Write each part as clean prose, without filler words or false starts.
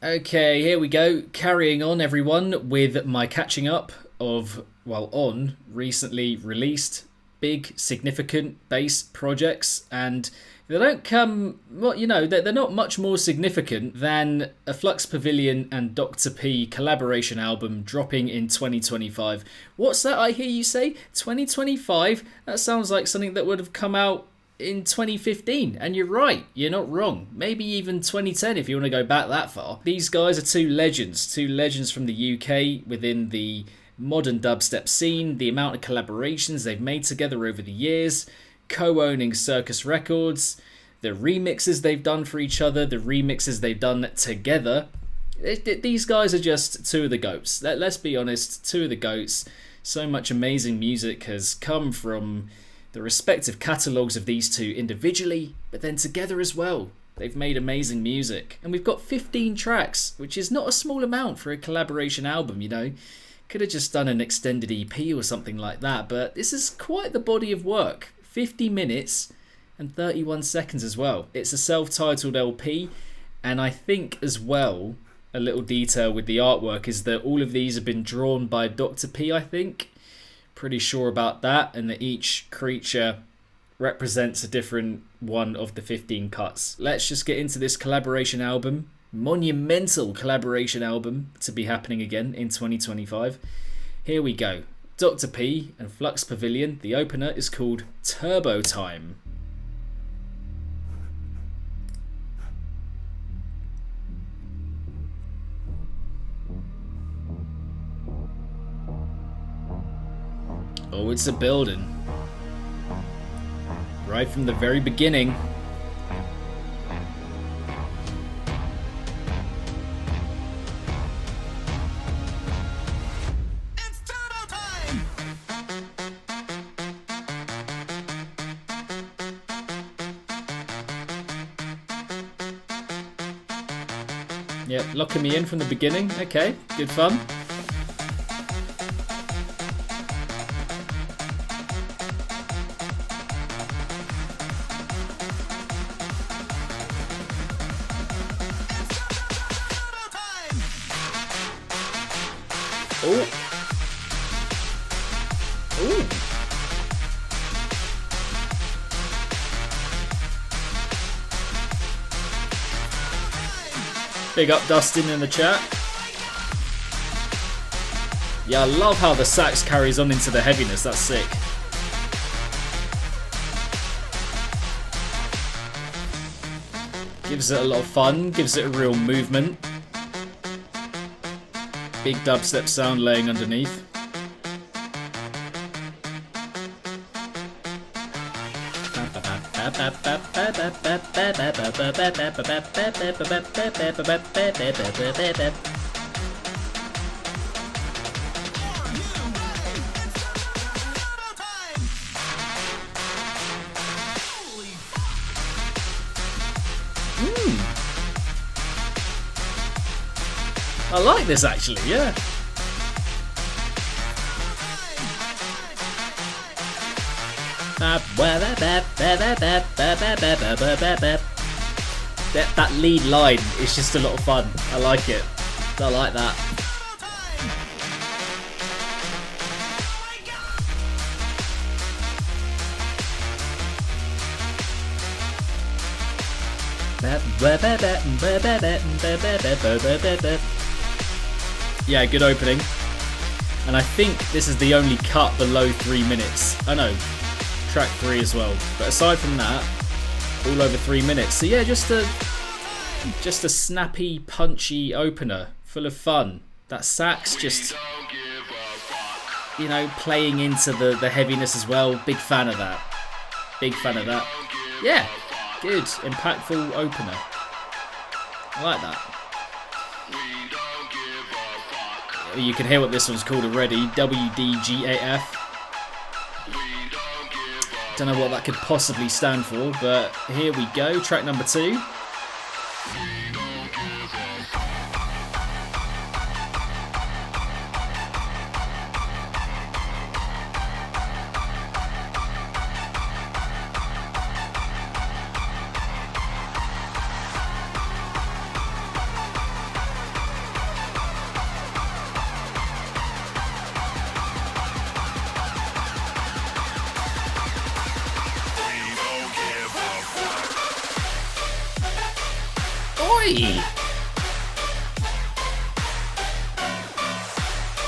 Okay, here we go. Carrying on, everyone, with my catching up of, on recently released big, significant bass projects. And they don't come, they're not much more significant than a Flux Pavilion and Dr. P collaboration album dropping in 2025. What's that I hear you say? 2025? That sounds like something that would have come out in 2015, and you're right, you're not wrong. Maybe even 2010 if you want to go back that far. These guys are two legends from the UK within the modern dubstep scene. The amount of collaborations they've made together over the years, co-owning Circus Records, the remixes they've done for each other, the remixes they've done together. These guys are just two of the goats. Let's be honest, two of the goats. So much amazing music has come from the respective catalogues of these two individually, but then together as well. They've made amazing music. And we've got 15 tracks, which is not a small amount for a collaboration album, you know. Could have just done an extended EP or something like that, but this is quite the body of work. 50 minutes and 31 seconds as well. It's a self-titled LP, and I think as well, a little detail with the artwork is that all of these have been drawn by Dr. P, I think. Pretty sure about that, and that each creature represents a different one of the 15 cuts. Let's just get into this collaboration album. Monumental collaboration album to be happening again in 2025. Here we go. Dr. P and Flux Pavilion. The opener is called Turbo Time. Oh, it's a building. Right from the very beginning. It's turbo time! Yep, locking me in from the beginning. Okay, good fun. Oh. Ooh. Big up Dustin in the chat. Yeah, I love how the sax carries on into the heaviness. That's sick. Gives it a lot of fun. Gives it a real movement. Big dubstep sound laying underneath. I like this actually, yeah. That lead line is just a lot of fun. I like it. I like that. Yeah, good opening. And I think this is the only cut below 3 minutes. Oh no, track 3 as well. But aside from that, all over 3 minutes. So yeah, just a snappy, punchy opener, full of fun. That sax just, you know, playing into the heaviness as well. Big fan of that. Big fan of that. Yeah, good, impactful opener. I like that. You can hear what this one's called already. WDGAF. Don't know what that could possibly stand for, but here we go. Track number 2. Oi!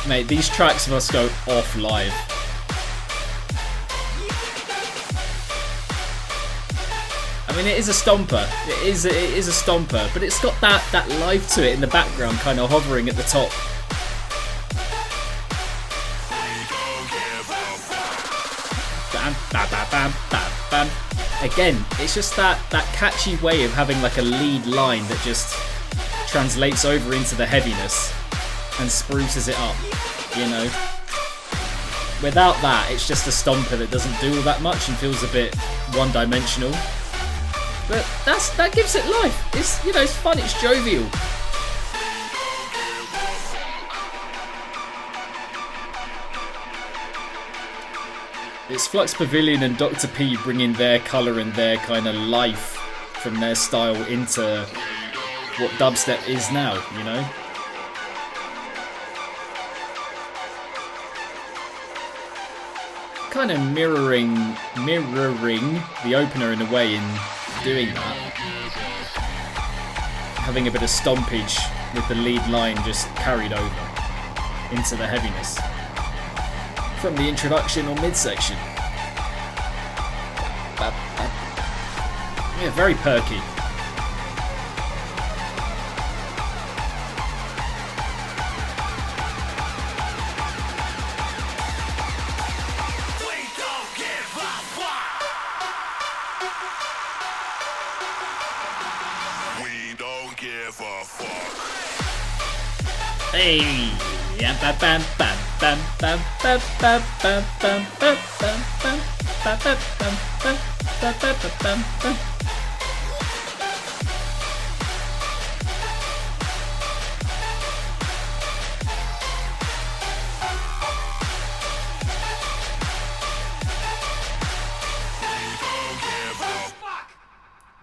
Mate, these tracks must go off live. I mean, it is a stomper. It is a stomper, but it's got that life to it in the background, kind of hovering at the top. Bam, bam, bam, bam, bam, bam. Again, it's just that catchy way of having like a lead line that just translates over into the heaviness and spruces it up, you know. Without that, it's just a stomper that doesn't do all that much and feels a bit one-dimensional. But that gives it life. It's, you know, it's fun. It's jovial. It's Flux Pavilion and Dr. P bringing their colour and their kind of life from their style into what dubstep is now, you know? Kind of mirroring the opener in a way in doing that. Having a bit of stompage with the lead line just carried over into the heaviness from the introduction or midsection. Yeah, very perky. Hey, yeah, bam, bam, bam, bam, bam, bam, bam, bam, bam, bam, bam, bam, bam, bam, bam, bam, bam, bam, bam.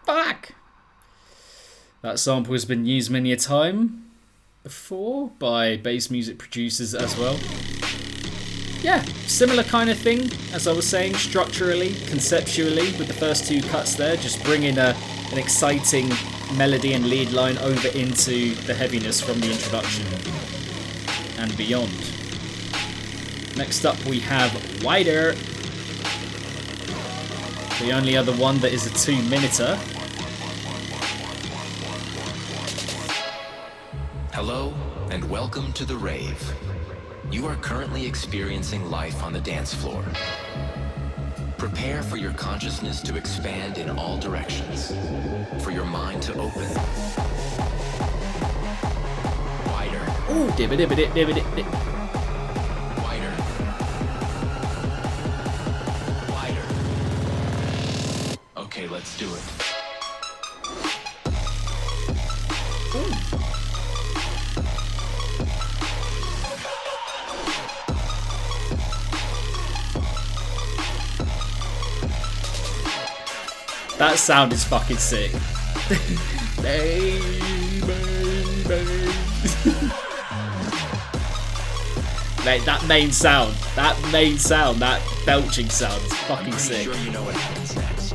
Fuck! That sample has been used many a time before by bass music producers as well. Yeah, similar kind of thing, as I was saying, structurally, conceptually, with the first two cuts there, just bringing an exciting melody and lead line over into the heaviness from the introduction and beyond. Next up we have Wider, the only other one that is a 2-minuter. Hello and welcome to the rave. You are currently experiencing life on the dance floor. Prepare for your consciousness to expand in all directions, for your mind to open. Wider. Ooh, dib-a-dib-a-dib-dib-a-dib. Wider. Wider. Okay, let's do it. That sound is fucking sick. Mate, that main sound, that belching sound is fucking sick. Sure you know what happens next.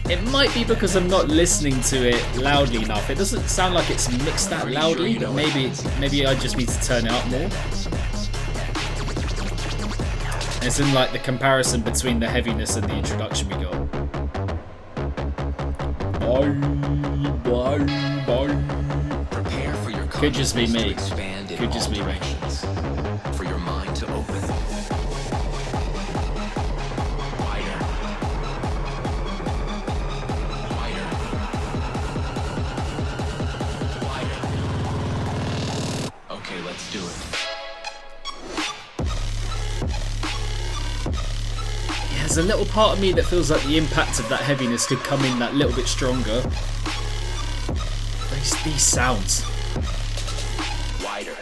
It might be because I'm not listening to it loudly enough. It doesn't sound like it's mixed that loudly, but maybe I just need to turn it up more. As in like the comparison between the heaviness and the introduction we got. Prepare for your Could just be me. to expand in Could just all be me. directions, for your mind to open. Wider. Wider. Wider. Okay, let's do it. There's a little part of me that feels like the impact of that heaviness could come in that little bit stronger. These sounds. Wider.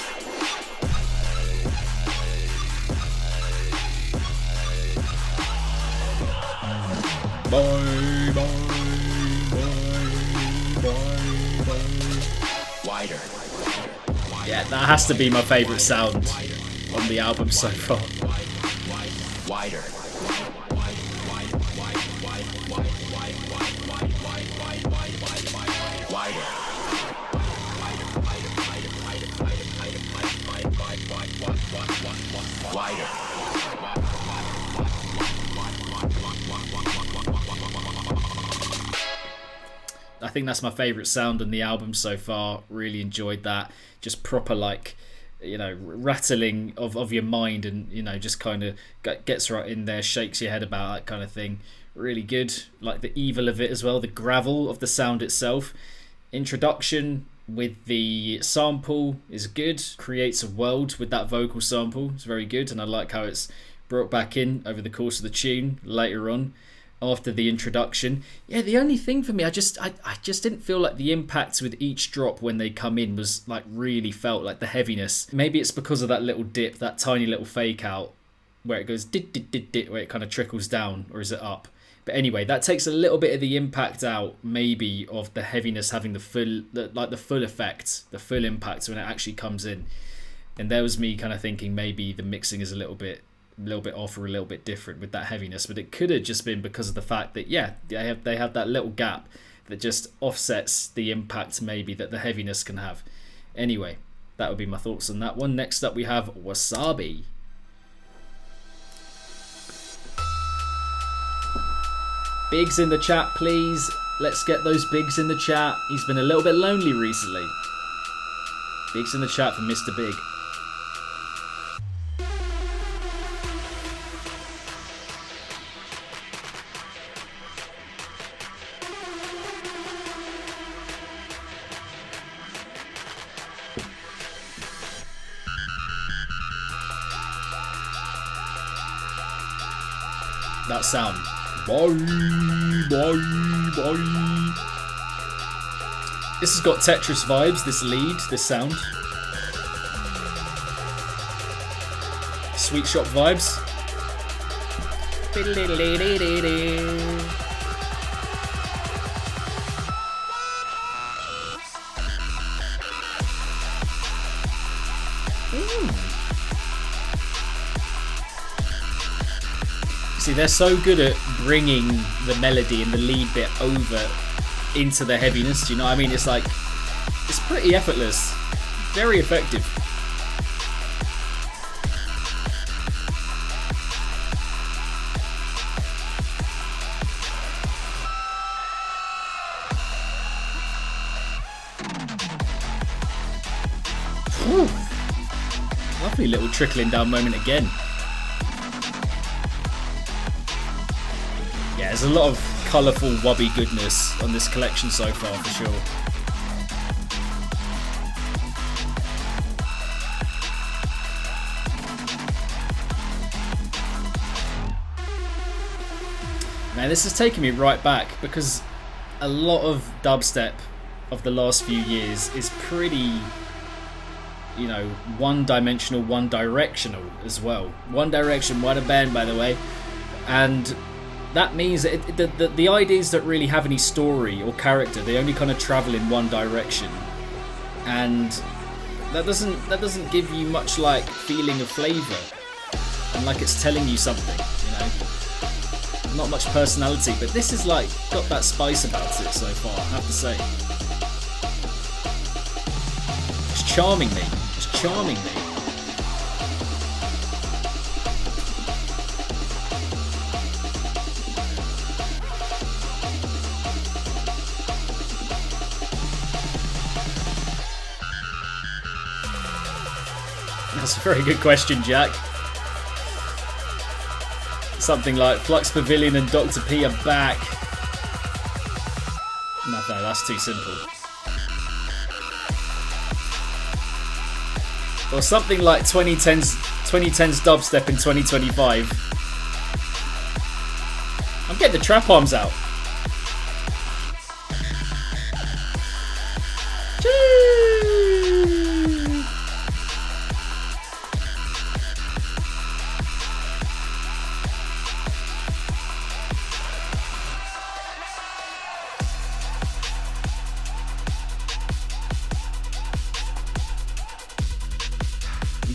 Wider. Yeah, that has to be my favourite sound on the album so far. Wider. Wider. lighter. I think that's my favourite sound on the album so far. Really enjoyed that. Just proper, like, you know, rattling of your mind, and, you know, just kind of gets right in there, shakes your head about that kind of thing. Really good. Like the evil of it as well, the gravel of the sound itself. Introduction with the sample is good. Creates a world with that vocal sample. It's very good, and I like how it's brought back in over the course of the tune later on. After the introduction, yeah, the only thing for me, I just didn't feel like the impact with each drop when they come in was like really felt like the heaviness. Maybe it's because of that little dip, that tiny little fake out where it goes dit dit dit dit, where it kind of trickles down, or is it up? But anyway, that takes a little bit of the impact out, maybe, of the heaviness having the full effect, the full impact when it actually comes in. And there was me kind of thinking maybe the mixing is a little bit off or a little bit different with that heaviness, but it could have just been because of the fact that, yeah, they have that little gap that just offsets the impact maybe that the heaviness can have. Anyway, that would be my thoughts on that one. Next up we have Wasabi. Bigs in the chat, please. Let's get those bigs in the chat. He's been a little bit lonely recently. Bigs in the chat for Mr. Big. That sound. Bye, bye, bye. This has got Tetris vibes, this lead, this sound. Sweet Shop vibes. See, they're so good at bringing the melody and the lead bit over into the heaviness, do you know what I mean? It's like, it's pretty effortless, very effective. Whew. Lovely little trickling down moment again. Yeah, there's a lot of colourful wubby goodness on this collection so far, for sure. Now this has taken me right back, because a lot of dubstep of the last few years is pretty, you know, one-dimensional, one-directional as well. One Direction, what a band, by the way. And that means that the ideas don't really have any story or character. They only kind of travel in one direction, and that doesn't give you much like feeling of flavour, and like it's telling you something, you know. Not much personality, but this is like got that spice about it so far, I have to say. It's charming me. It's charming me. That's a very good question, Jack. Something like Flux Pavilion and Dr. P are back. No, that's too simple. Or something like 2010's dubstep in 2025. I'm getting the trap arms out.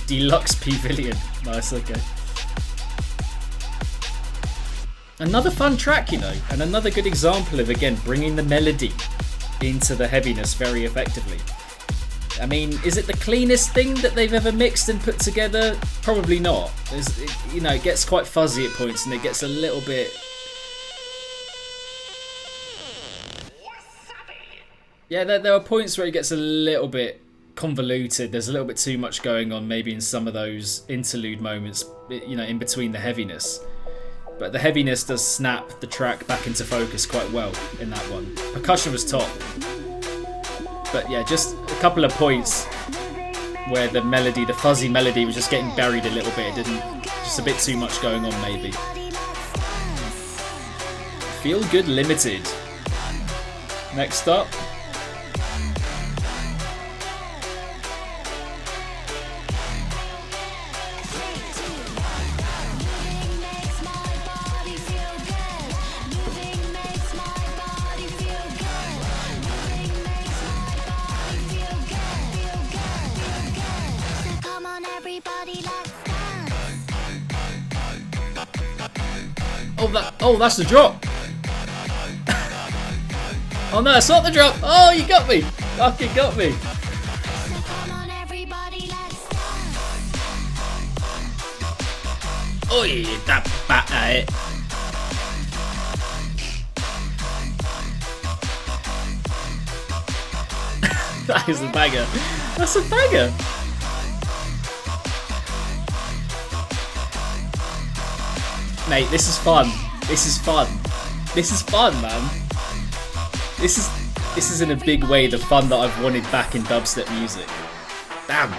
Deluxe Pavilion. Nice, okay. Another fun track, you know, and another good example of, again, bringing the melody into the heaviness very effectively. I mean, is it the cleanest thing that they've ever mixed and put together? Probably not. It gets quite fuzzy at points and it gets a little bit... Yeah, there are points where it gets a little bit convoluted. There's a little bit too much going on maybe in some of those interlude moments, in between the heaviness. But the heaviness does snap the track back into focus quite well in that one. Percussion was top. But yeah, just a couple of points where the fuzzy melody was just getting buried a little bit. It didn't, just a bit too much going on maybe. Feel Good Limited. Next up. That's the drop. Oh no, it's not the drop. Oh, you got me. Fucking got me. Oi, that bat. That is a banger. That's a banger. Mate, this is fun. This is fun. This is fun, man. This is in a big way the fun that I've wanted back in dubstep music. Damn.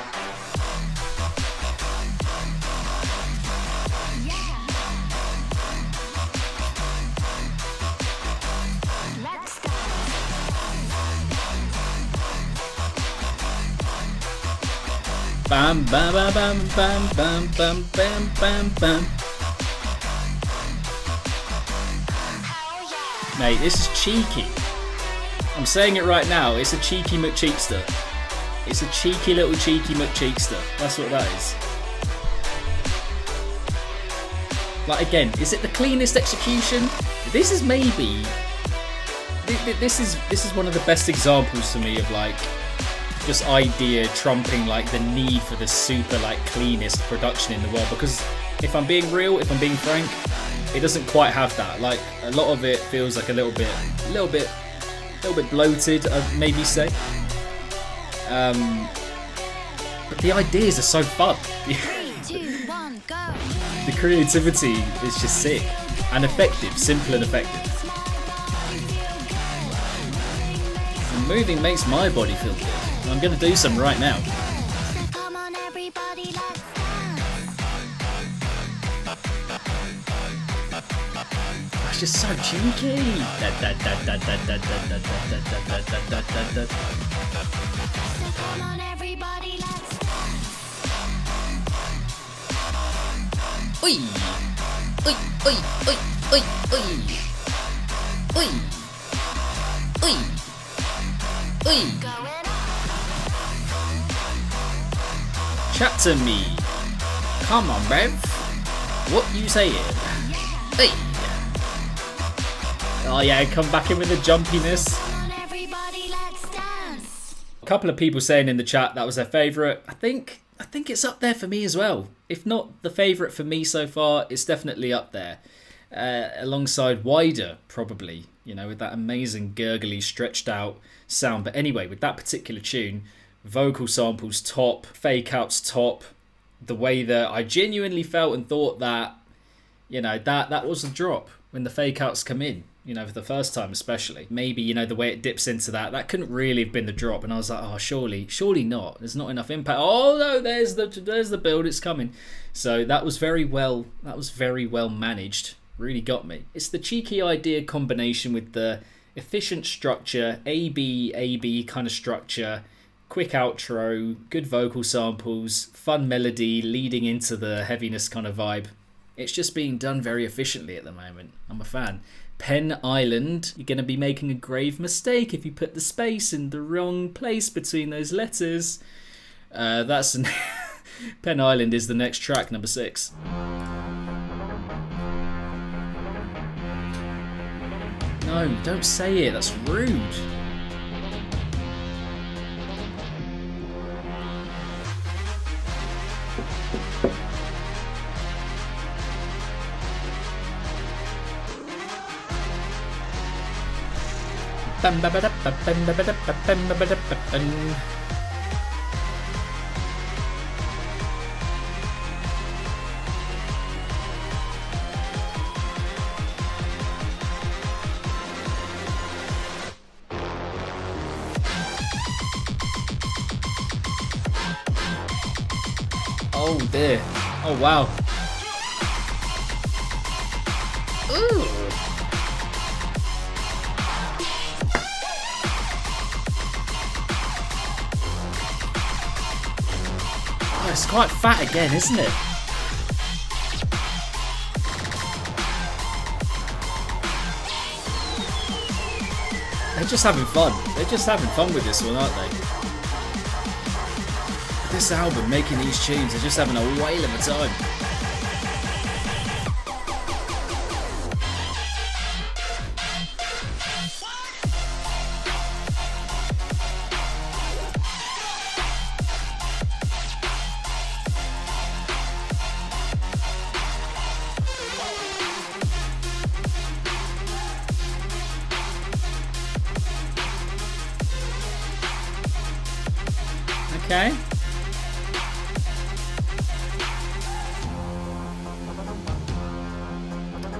Bam bam bam bam bam bam bam bam bam bam. Mate, this is cheeky. I'm saying it right now, it's a cheeky McCheekster. It's a cheeky little cheeky McCheekster. That's what that is. Like again, is it the cleanest execution? This is maybe... This is one of the best examples to me of like just idea trumping like the need for the super like cleanest production in the world, because if I'm being real, if I'm being frank, it doesn't quite have that. Like a lot of it feels like a little bit bloated, I'd maybe say. But the ideas are so fun. 3, 2, 1, go. The creativity is just sick and effective, simple and effective. And moving makes my body feel good. And I'm gonna do some right now. Come on, everybody, let's dance. It's just so cheeky. Come on, everybody, let's dance. Oi! Oi! Oi! Oi! Oi! Oi! Oi! Oi! Oi! Going up. Chat to me. Come on, Rev. What you saying? Hey! Oh yeah, come back in with the jumpiness. Come on, everybody, let's dance. A couple of people saying in the chat that was their favourite. I think it's up there for me as well. If not the favourite for me so far, it's definitely up there. Alongside Wider, probably. You know, with that amazing gurgly, stretched out sound. But anyway, with that particular tune, vocal samples top, fake outs top. The way that I genuinely felt and thought that, you know, that was a drop when the fake outs come in. You know, for the first time especially. Maybe, you know, the way it dips into that couldn't really have been the drop. And I was like, oh, surely not. There's not enough impact. Oh no, there's the build, it's coming. So that was very well managed. Really got me. It's the cheeky idea combination with the efficient structure, A-B kind of structure, quick outro, good vocal samples, fun melody leading into the heaviness kind of vibe. It's just being done very efficiently at the moment. I'm a fan. Pen Island, you're going to be making a grave mistake if you put the space in the wrong place between those letters. Pen Island is the next track, number 6. No, don't say it, that's rude. Oh dear. Oh wow. Ooh. Oh, it's quite fat again, isn't it? They're just having fun. They're just having fun with this one, aren't they? This album, making these tunes, they're just having a whale of a time. Okay.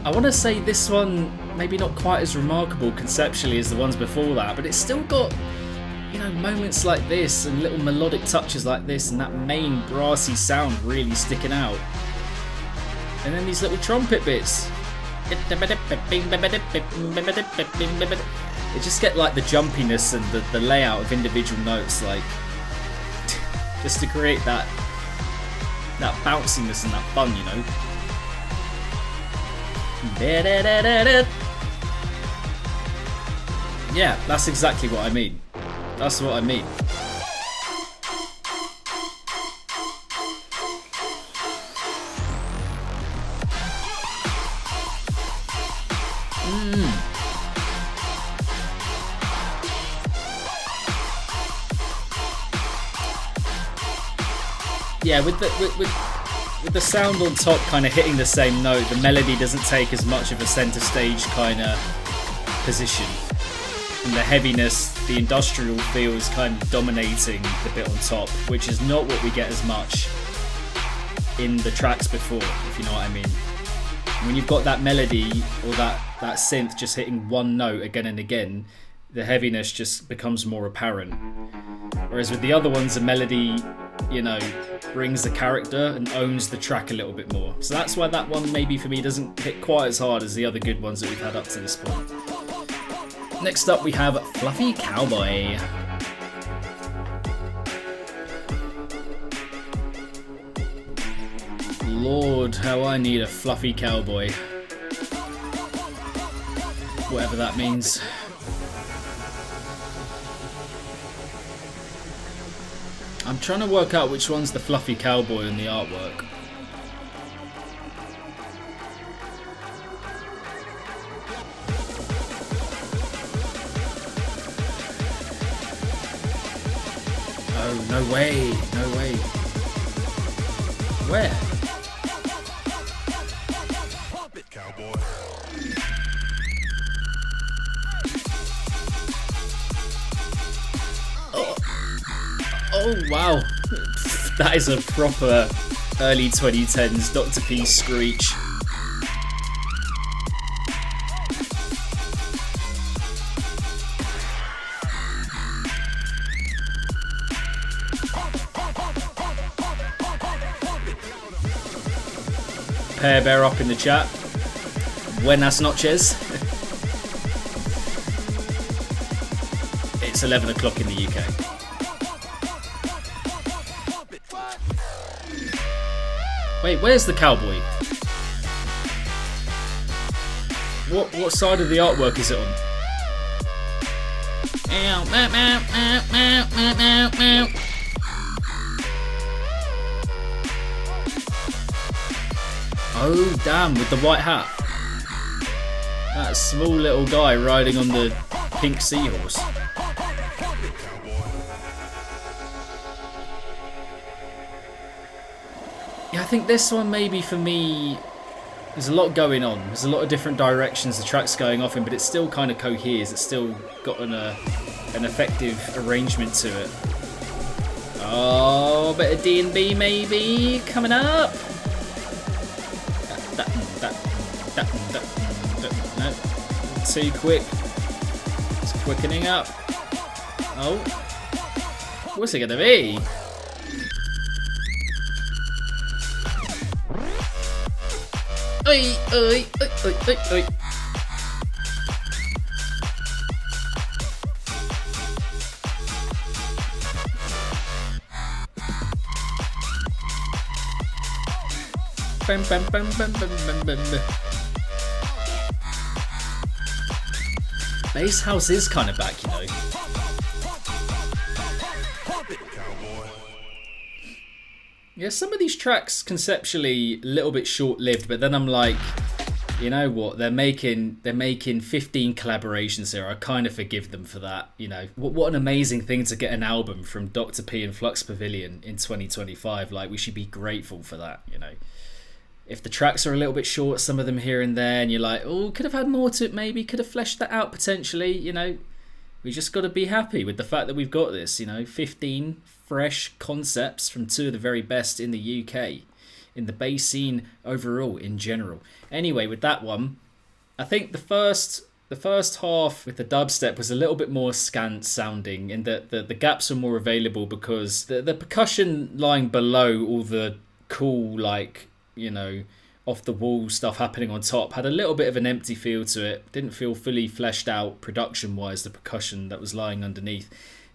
I want to say this one maybe not quite as remarkable conceptually as the ones before that, but it's still got, you know, moments like this and little melodic touches like this and that main brassy sound really sticking out. And then these little trumpet bits. They just get like the jumpiness and the layout of individual notes, like just to create that bounciness and that fun, you know. Yeah, that's exactly what I mean. That's what I mean. Yeah, with the sound on top kind of hitting the same note, the melody doesn't take as much of a centre stage kind of position. And the heaviness, the industrial feel is kind of dominating the bit on top, which is not what we get as much in the tracks before, if you know what I mean. When you've got that melody or that synth just hitting one note again and again, the heaviness just becomes more apparent. Whereas with the other ones, the melody, you know, brings the character and owns the track a little bit more. So that's why that one maybe for me doesn't hit quite as hard as the other good ones that we've had up to this point. Next up we have Fluffy Cowboy. Lord, how I need a fluffy cowboy. Whatever that means. I'm trying to work out which one's the fluffy cowboy in the artwork. Oh, no way, no way. Where? Oh wow, that is a proper early 2010s Dr. P screech. Pear Bear up in the chat. Buenas noches. It's 11 o'clock in the UK. Wait, where's the cowboy? What side of the artwork is it on? Oh damn, with the white hat. That small little guy riding on the pink seahorse. Yeah, I think this one maybe for me There's a lot going on. There's a lot of different directions the track's going off in, but it still kind of coheres. It's still got an effective arrangement to it. Oh, bit of D&B maybe coming up. No, too quick. It's quickening up. Oh, what's it gonna be? Oi, oi, oi, oi, oi, oi. Bam, bam, bam, bam, bam, bam, bam. Bass house is kind of back, you know. Yeah, some of these tracks conceptually a little bit short-lived, but then I'm like, you know what? They're making 15 collaborations here. I kind of forgive them for that. You know, what an amazing thing to get an album from Dr. P and Flux Pavilion in 2025. Like, we should be grateful for that. You know, if the tracks are a little bit short, some of them here and there, and you're like, oh, could have had more to it. Maybe could have fleshed that out potentially. You know, we just got to be happy with the fact that we've got this. You know, 15 fresh concepts from two of the very best in the UK, in the bass scene overall in general. Anyway, with that one, I think the first half with the dubstep was a little bit more scant sounding, in that the gaps are more available because the percussion lying below all the cool, like, you know, off the wall stuff happening on top had a little bit of an empty feel to it. Didn't feel fully fleshed out production wise, the percussion that was lying underneath.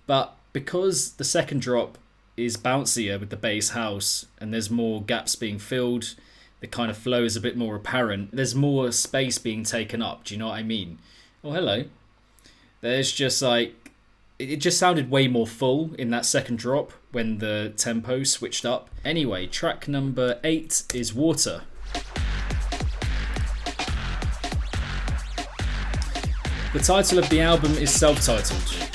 But because the second drop is bouncier with the bass house and there's more gaps being filled, the kind of flow is a bit more apparent. There's more space being taken up. Do you know what I mean? Oh, hello. There's just like, it just sounded way more full in that second drop when the tempo switched up. Anyway, track number 8 is Water. The title of the album is self-titled.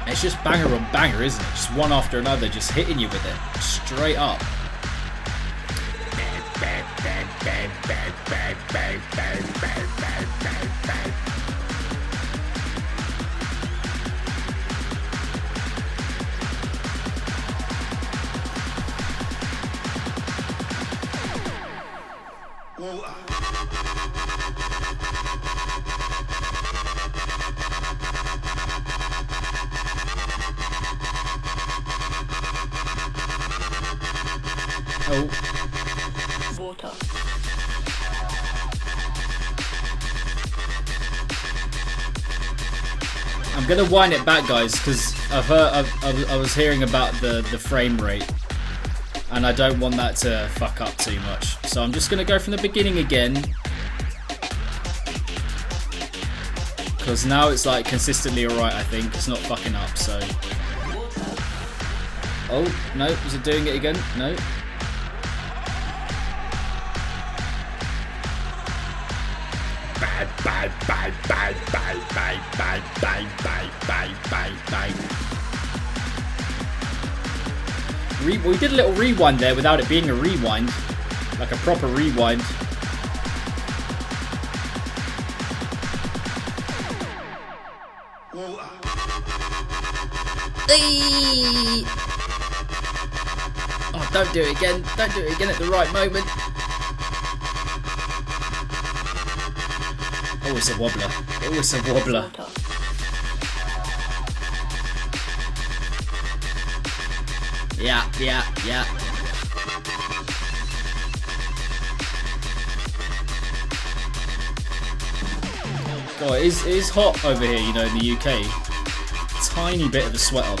It's just banger on banger, isn't it? Just one after another, just hitting you with it. Straight up. Oh. Water. I'm gonna wind it back, guys, because I was hearing about the frame rate, and I don't want that to fuck up too much. So I'm just gonna go from the beginning again, because now it's like consistently alright. I think it's not fucking up. So, oh no, is it doing it again? No. We did a little rewind there without it being a rewind, like a proper rewind. Oh, don't do it again. Don't do it again at the right moment. Oh, it's a wobbler. Oh, it's a wobbler. Yeah. God, it is hot over here, you know, in the UK. Tiny bit of a sweat on.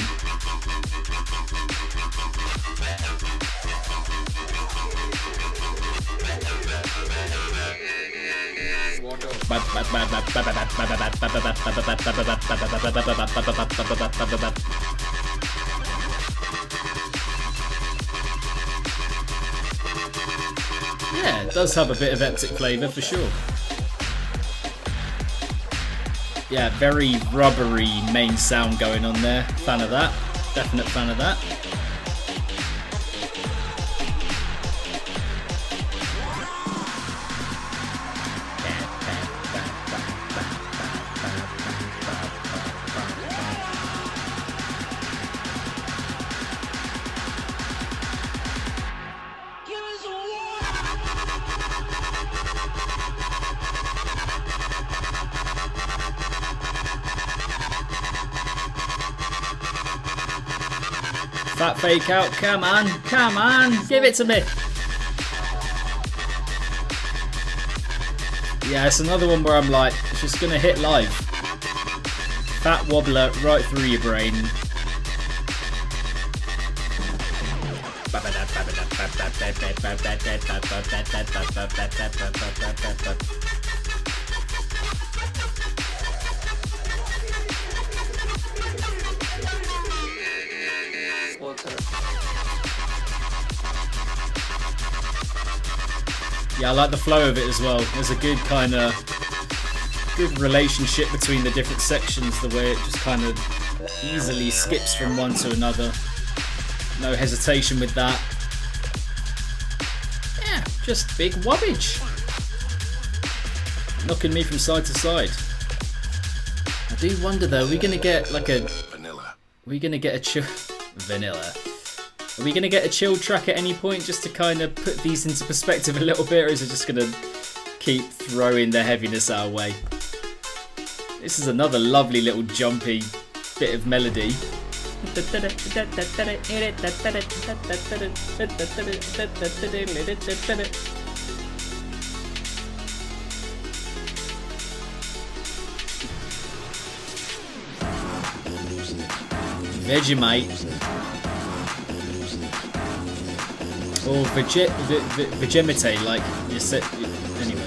Yeah, it does have a bit of epic flavour for sure. Yeah, very rubbery main sound going on there. Fan of that. Definite fan of that. Fat fake out, come on, give it to me. Yeah, it's another one where I'm like, it's just gonna hit live. Fat wobbler right through your brain. Yeah, I like the flow of it as well. There's a good kind of good relationship between the different sections, the way it just kind of easily skips from one to another. No hesitation with that. Yeah, just big wobbage. Knocking me from side to side. I do wonder though, are we going to get like a... Vanilla. Are we going to get a chill... Vanilla. Are we going to get a chill track at any point just to kind of put these into perspective a little bit, or is it just going to keep throwing the heaviness our way? This is another lovely little jumpy bit of melody. Vegemite. Or Vegemite, like you said. Anyway.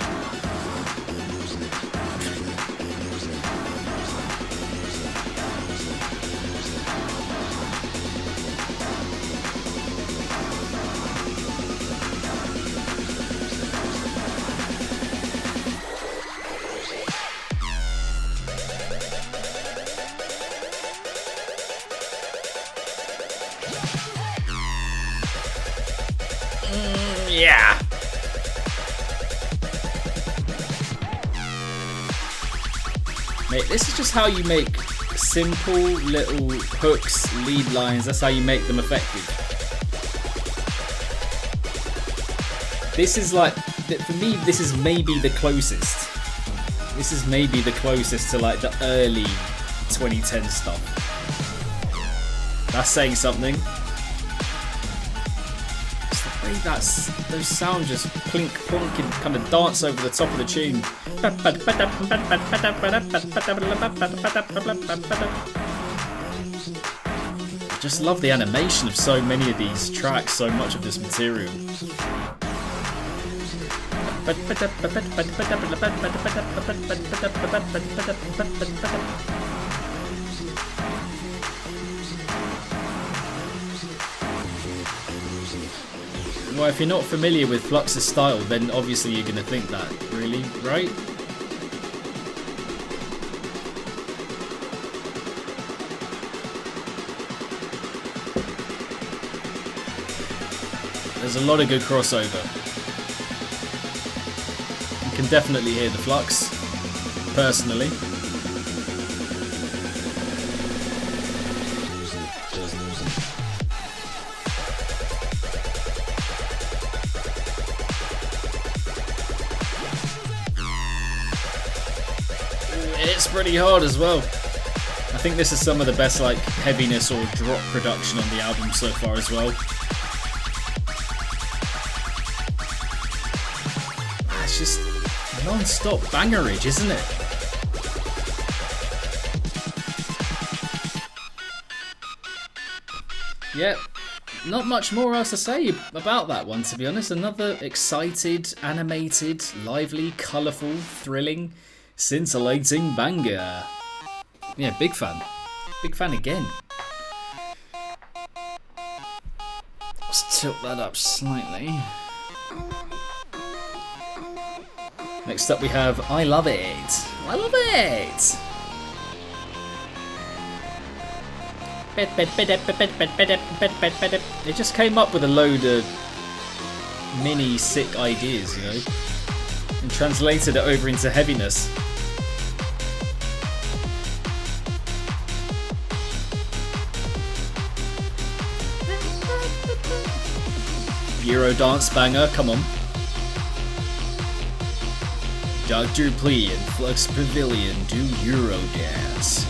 Yeah. Mate, this is just how you make simple little hooks, lead lines. That's how you make them effective. This is like, for me, this is maybe the closest. This is maybe the closest to like the early 2010 stuff. That's saying something. Those sounds just plink plonk and kind of dance over the top of the tune. Just love the animation of so many of these tracks, so much of this material. Well, if you're not familiar with Flux's style, then obviously you're going to think that, really, right? There's a lot of good crossover. You can definitely hear the Flux, personally. It's pretty hard as well. I think this is some of the best like heaviness or drop production on the album so far as well. It's just non-stop bangerage, isn't it? Yep. Not much more else to say about that one, to be honest. Another excited, animated, lively, colourful, thrilling, scintillating banger. Yeah, big fan. Big fan again. Let's tilt that up slightly. Next up we have I Love It. I Love It! It just came up with a load of mini sick ideas, you know, and translated it over into heaviness. Euro dance banger, come on. Dr. Plea and Flux Pavilion do Euro dance.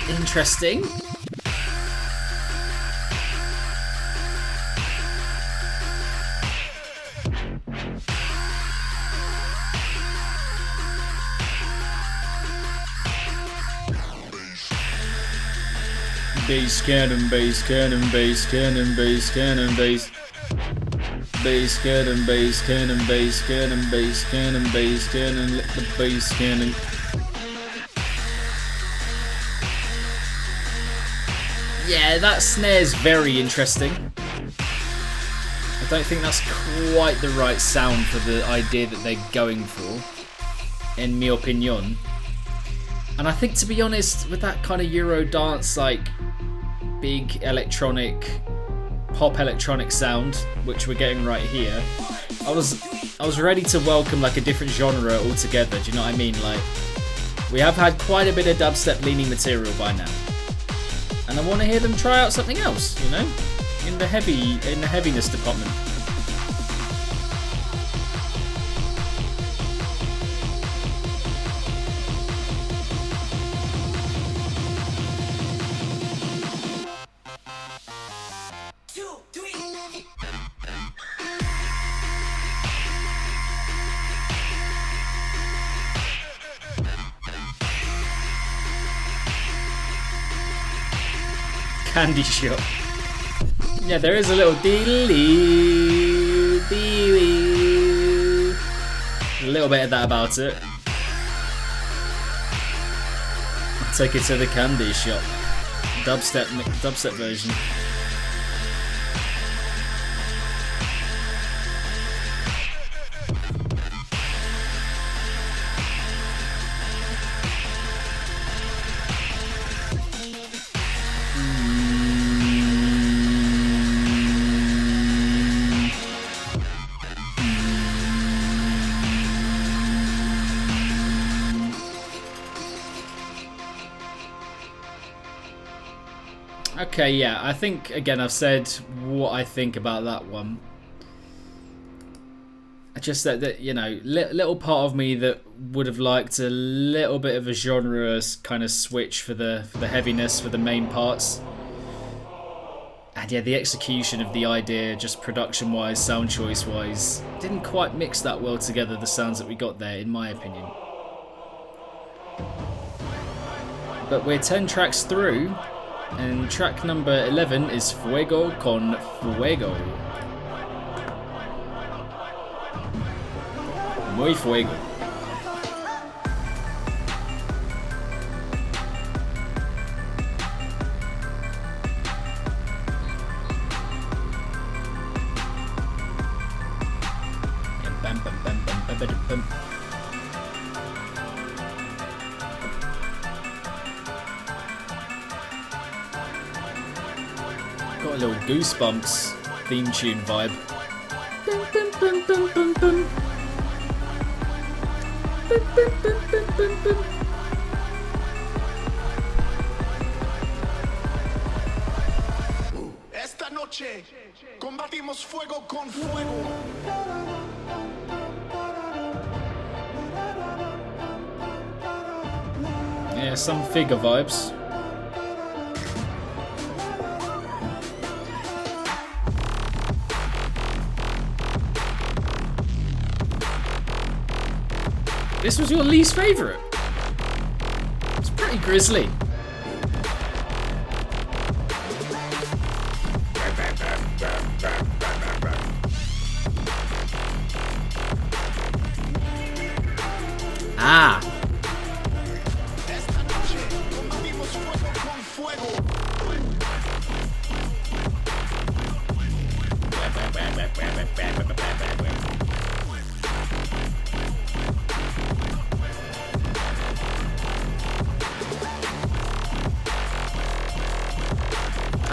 Interesting. Bass cannon, bass cannon, bass cannon, bass cannon, bass. Bass cannon, bass cannon, bass cannon, bass cannon, bass cannon, let the bass cannon. Yeah, that snare's very interesting. I don't think that's quite the right sound for the idea that they're going for, in my opinion. And I think, to be honest, with that kind of Euro dance, like big electronic, pop electronic sound, which we're getting right here, I was ready to welcome like a different genre altogether. Do you know what I mean? Like, we have had quite a bit of dubstep leaning material by now, and I want to hear them try out something else. You know, in the heaviness department. Candy shop. Yeah, there is a little dealy, a little bit of that about it. I'll take it to the candy shop. Dubstep version. Okay, yeah, I think, again, I've said what I think about that one. Just that you know, little part of me that would have liked a little bit of a genre kind of switch for the heaviness for the main parts. And yeah, the execution of the idea, just production-wise, sound choice-wise, didn't quite mix that well together, the sounds that we got there, in my opinion. But we're 10 tracks through, and track number 11 is Fuego con Fuego. Muy fuego. Got a little Goosebumps theme tune vibe. Esta noche combatimos fuego con fuego. Yeah, some figure vibes. This was your least favourite? It's pretty grisly. Ah.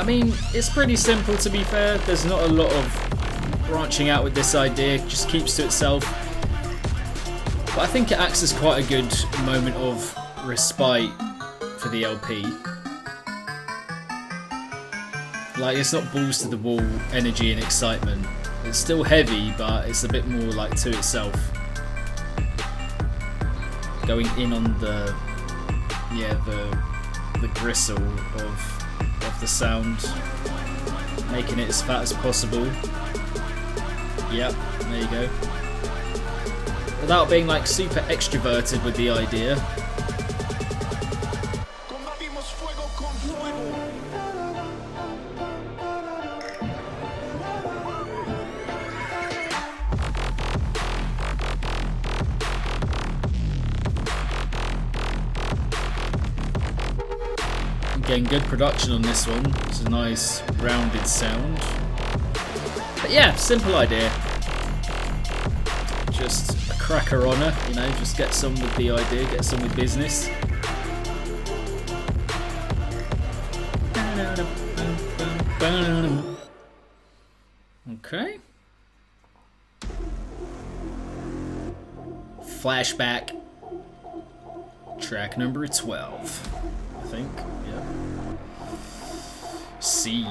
mean, it's pretty simple to be fair. There's not a lot of branching out with this idea. It just keeps to itself. But I think it acts as quite a good moment of respite for the LP. Like, it's not balls to the wall energy and excitement. It's still heavy, but it's a bit more like to itself. Going in on the gristle of the sound, making it as fat as possible. Yep, there you go. Without being like super extroverted with the idea. Combatimos fuego con fuego. Getting good production on this one. It's a nice rounded sound. But yeah, simple idea. Just a cracker on her, you know, just get some with the idea, get some with business. Okay. Flashback. Track number 12, I think. Yeah. C.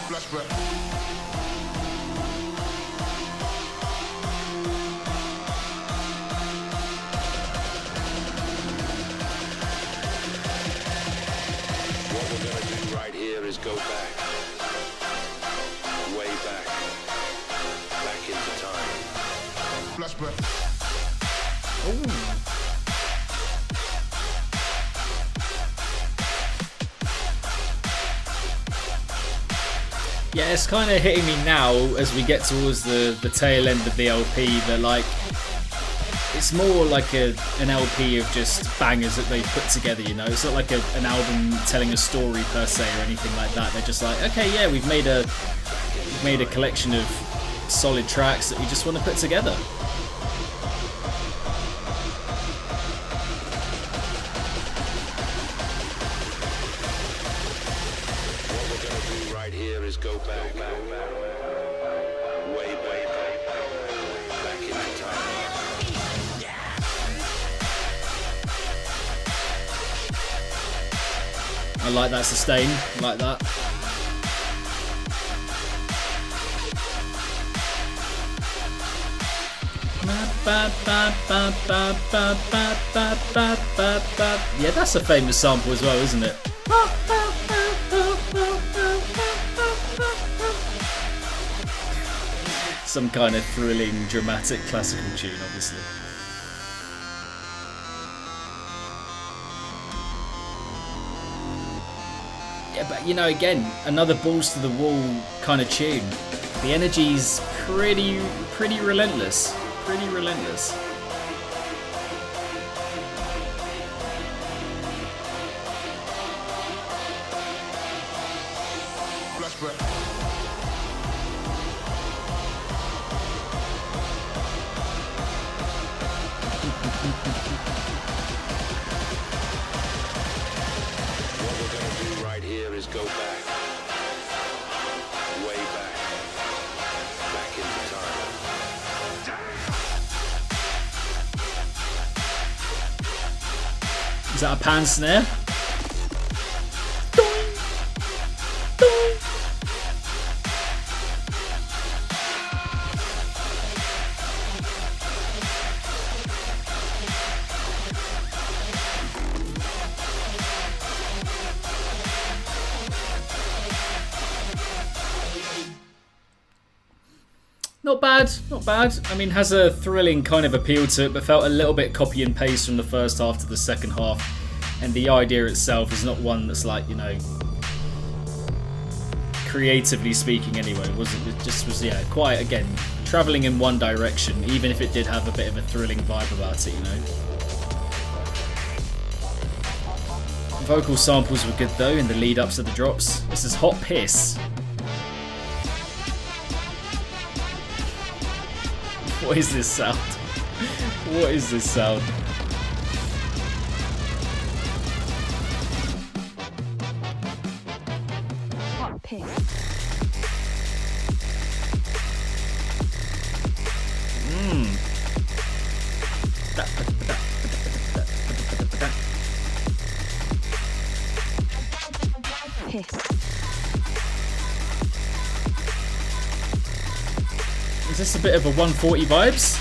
Flashback. What we're gonna do right here is go back. Way back. Back into time. Flashback. Yeah, it's kind of hitting me now as we get towards the tail end of the LP that like it's more like an LP of just bangers that they've put together, you know. It's not like an album telling a story per se or anything like that. They're just like, okay, yeah, we've made a collection of solid tracks that we just want to put together. What we're gonna do right here is go back. Way back. Back into time. I like that sustain, I like that. Yeah, that's a famous sample as well, isn't it? Some kind of thrilling, dramatic, classical tune, obviously. Yeah, but you know, again, another balls to the wall kind of tune. The energy's pretty relentless. Pretty relentless. Flashback. What we're gonna do right here is go back. Way back. Back into time. Is that a pan snare? Not bad, not bad. I mean, has a thrilling kind of appeal to it, but felt a little bit copy and paste from the first half to the second half. And the idea itself is not one that's like, you know, creatively speaking anyway, it just was, yeah, quite, again, travelling in one direction, even if it did have a bit of a thrilling vibe about it, you know. Vocal samples were good though in the lead ups to the drops. This is Hot Piss. What is this sound? What is this sound? Hot piss. Piss. Is this a bit of a 140 vibes?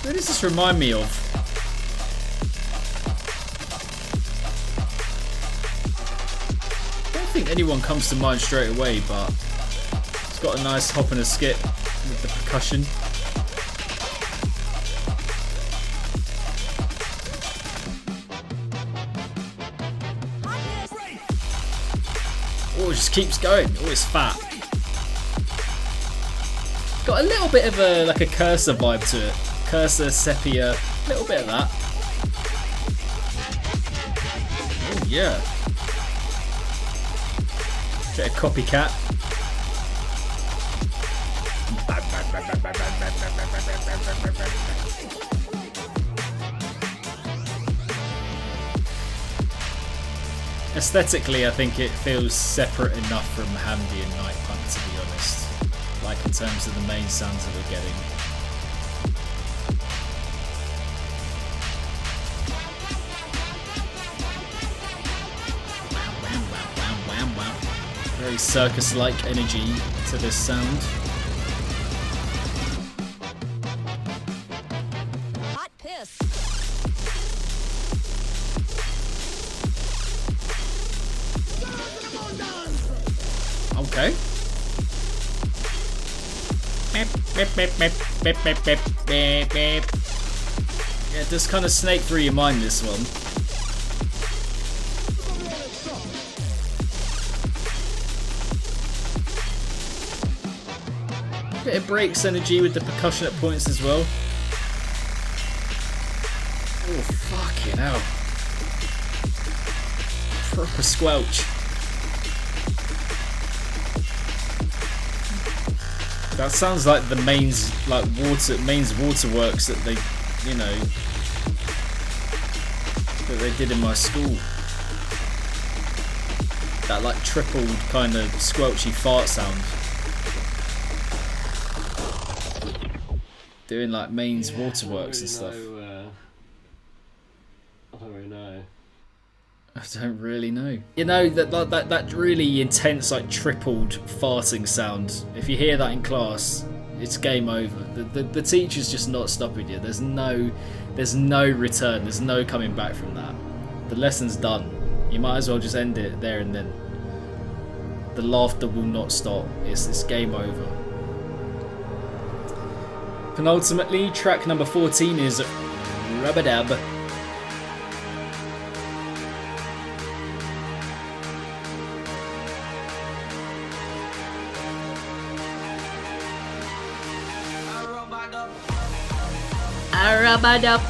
What does this remind me of? I don't think anyone comes to mind straight away, but it's got a nice hop and a skip with the percussion. Oh, it just keeps going. Oh, it's fat. Got a little bit of a like a cursor vibe to it. Cursor, sepia, a little bit of that. Oh yeah. Bit of copycat. Aesthetically, I think it feels separate enough from Handy and Night Punk, to be honest. Like in terms of the main sounds that we're getting. Very circus-like energy to this sound. Hot piss. Okay. Yeah, it does kind of snake through your mind, this one. Bit of breaks energy with the percussion at points as well. Oh, fucking hell. Proper squelch. That sounds like the mains waterworks that they, you know, that they did in my school. That like tripled kind of squelchy fart sound. Doing like mains waterworks and stuff. I don't really know. I don't really know. You know, that really intense, like tripled farting sound. If you hear that in class, it's game over. The teacher's just not stopping you. There's no return. There's no coming back from that. The lesson's done. You might as well just end it there and then. The laughter will not stop. It's game over. Penultimately, track number 14 is Rub-a-Dub. Rub-a-dub.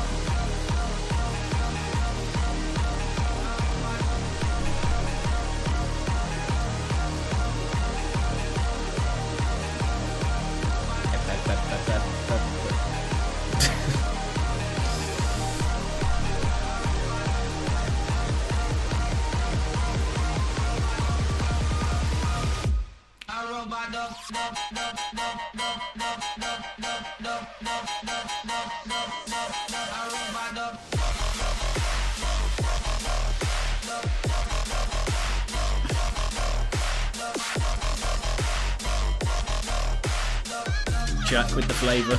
Jack with the flavour.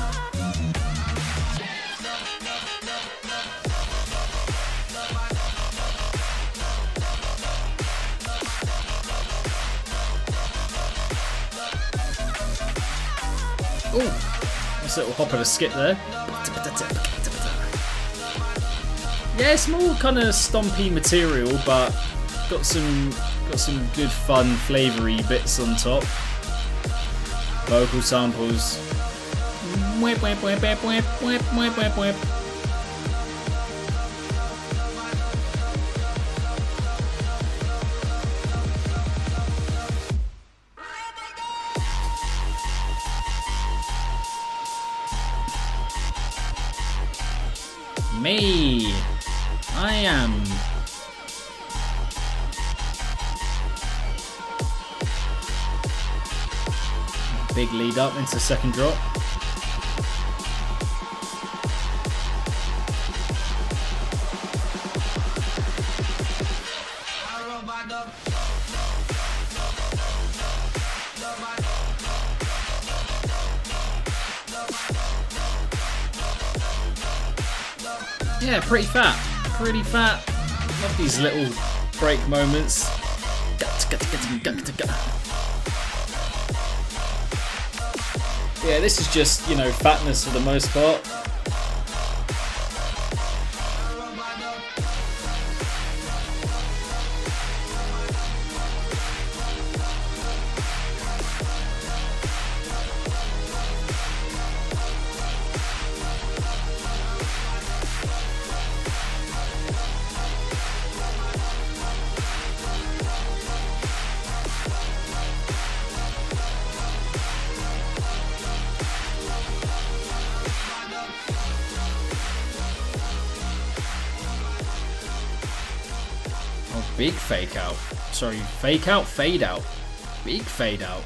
Ooh, nice little hop and a skip there. Yeah, it's more kind of stompy material, but got some Got some good fun flavoury bits on top. Vocal samples. Whip, whip, whip, whip, whip, whip, whip, whip, whip. Me. I am. Big lead up into second drop. Yeah, pretty fat. Pretty fat. Love these little break moments. Yeah, this is just, you know, fatness for the most part. Big fake out. Sorry, fake out, fade out. Big fade out.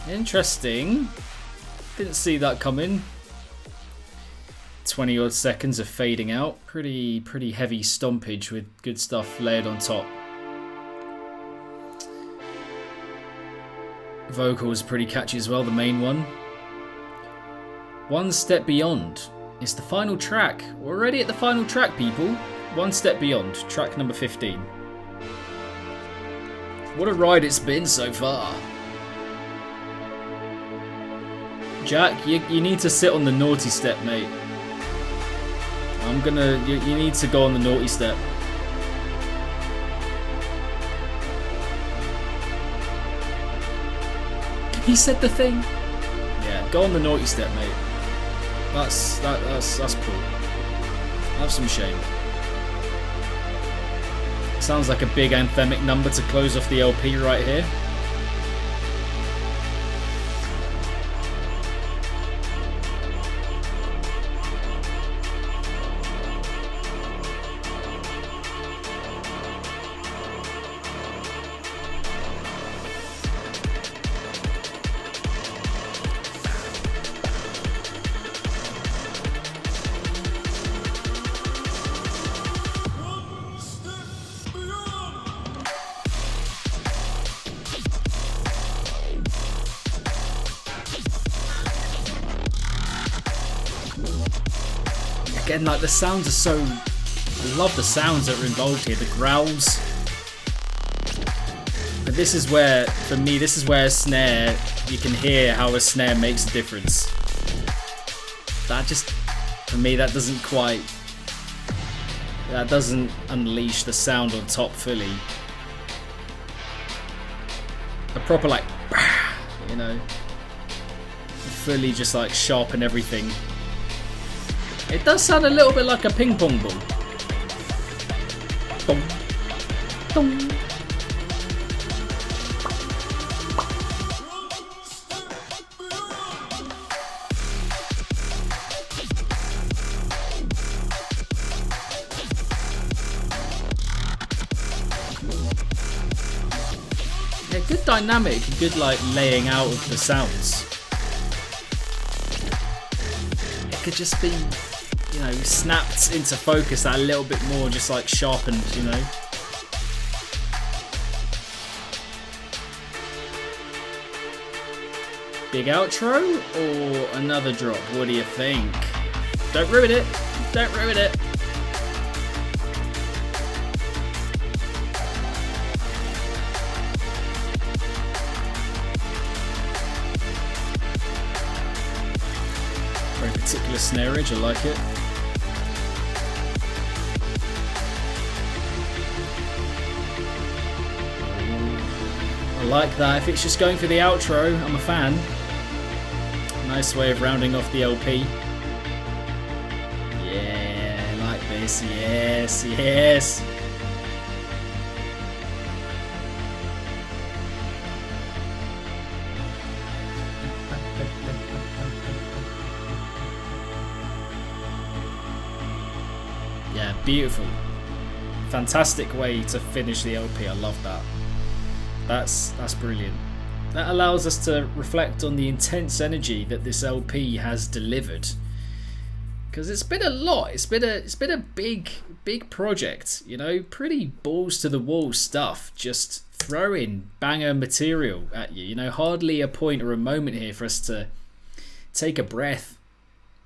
Interesting. Didn't see that coming. 20 odd seconds of fading out. Pretty heavy stompage with good stuff layered on top. Vocal was pretty catchy as well, the main one. One Step Beyond is the final track. We're already at the final track, people. One Step Beyond, track number 15. What a ride it's been so far. Jack, you need to sit on the Nawtystep, mate. You need to go on the Nawtystep. He said the thing. Yeah, go on the Nawtystep, mate. That's cool. Have some shame. Sounds like a big anthemic number to close off the LP right here. Again, like the sounds are so... I love the sounds that are involved here, the growls. But this is where, for me, this is where a snare, you can hear how a snare makes a difference. That just, for me, that doesn't quite... That doesn't unleash the sound on top fully. A proper like, you know, fully just like sharpen everything. It does sound a little bit like a ping pong ball. Dum, dum. Yeah, good dynamic, good like laying out of the sounds. It could just be, you know, snapped into focus that a little bit more, just like sharpened, you know. Big outro or another drop? What do you think? Don't ruin it. Don't ruin it. Very particular snareage, I like it. like that. If it's just going for the outro, I'm a fan. Nice way of rounding off the LP. Yeah, I like this. Yes, yes. Yeah, beautiful. Fantastic way to finish the LP. I love that. That's brilliant. That allows us to reflect on the intense energy that this LP has delivered. Because it's been a lot. It's been a big project. You know, pretty balls to the wall stuff. Just throwing banger material at you. You know, hardly a point or a moment here for us to take a breath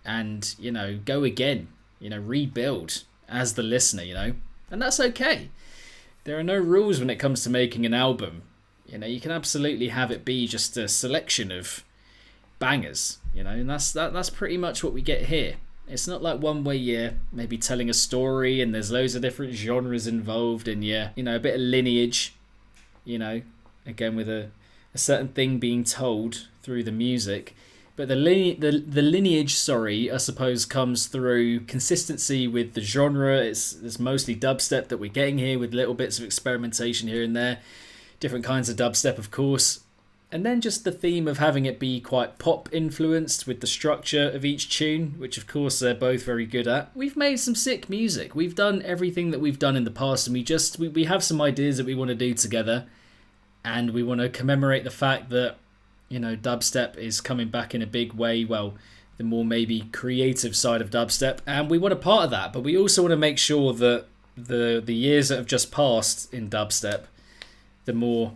and, you know, go again. You know, rebuild as the listener. You know, and that's okay. There are no rules when it comes to making an album. You know, you can absolutely have it be just a selection of bangers, you know, and that's pretty much what we get here. It's not like one way you're maybe telling a story and there's loads of different genres involved and you know, a bit of lineage, you know, again with a certain thing being told through the music. But the lineage, sorry, I suppose comes through consistency with the genre. It's mostly dubstep that we're getting here with little bits of experimentation here and there. Different kinds of dubstep, of course. And then just the theme of having it be quite pop influenced with the structure of each tune, which of course they're both very good at. We've made some sick music. We've done everything that we've done in the past, and we have some ideas that we want to do together. And we want to commemorate the fact that, you know, dubstep is coming back in a big way. Well, the more maybe creative side of dubstep. And we want a part of that, but we also want to make sure that the years that have just passed in dubstep, the more,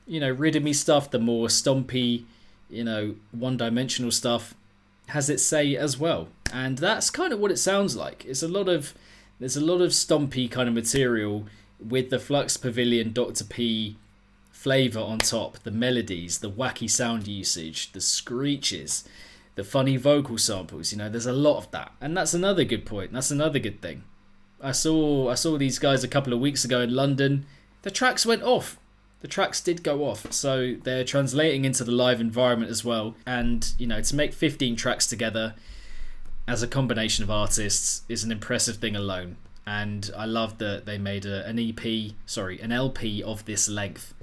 you know, rhythmy stuff, the more stompy, you know, one-dimensional stuff has its say as well. And that's kind of what it sounds like. There's a lot of stompy kind of material with the Flux Pavilion Dr. P flavour on top, the melodies, the wacky sound usage, the screeches, the funny vocal samples. You know, there's a lot of that. And that's another good point. That's another good thing. I saw these guys a couple of weeks ago in London. The tracks went off. The tracks did go off. So they're translating into the live environment as well. And, you know, to make 15 tracks together as a combination of artists is an impressive thing alone. And I love that they made an LP of this length.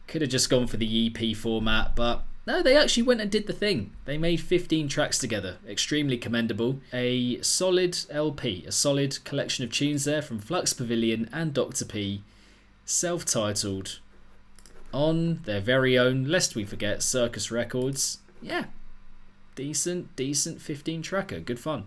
Could have just gone for the EP format, but no, they actually went and did the thing. They made 15 tracks together. Extremely commendable. A solid LP, a solid collection of tunes there from Flux Pavilion and Dr. P. Self-titled on their very own, lest we forget, Circus Records. Yeah, decent 15 tracker. Good fun.